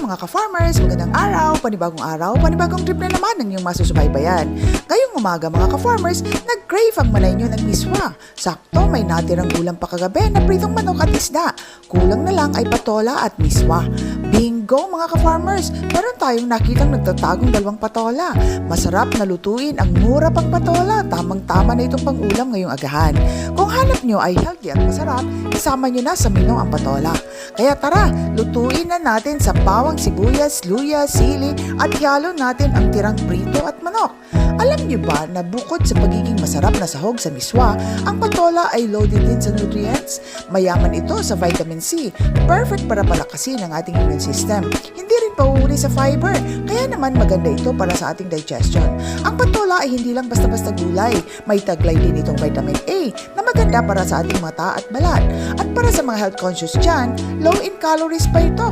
mga ka-farmers, magandang araw, panibagong trip na naman ng iyong masusubaybayan. Ngayong umaga mga ka-farmers, nag-crave ang malay nyo ng miswa. Sakto, may natirang ulam pa kagabi na pritong manok at isda. Kulang na lang ay patola at miswa. Bingo mga ka-farmers, meron tayong nakitang nagtatagong dalawang patola. Masarap na lutuin ang mura pang patola, tamang-tama na itong pang-ulam ngayong agahan. Kung hanap nyo ay healthy at masarap, isama nyo na sa menu ang patola. Kaya tara, lutuin na natin sa bawang, sibuyas, luya, sili at ihalo natin ang tirang prito at manok. Alam niyo ba na bukod sa pagiging masarap na sahog sa miswa, ang patola ay loaded din sa nutrients? Mayaman ito sa vitamin C, perfect para palakasin ang ating immune system. Hindi rin pauhuli sa fiber, kaya naman maganda ito para sa ating digestion. Ang patola ay hindi lang basta-basta gulay, may taglay din itong vitamin A na maganda para sa ating mata at balat. At para sa mga health conscious dyan, low in calories pa ito.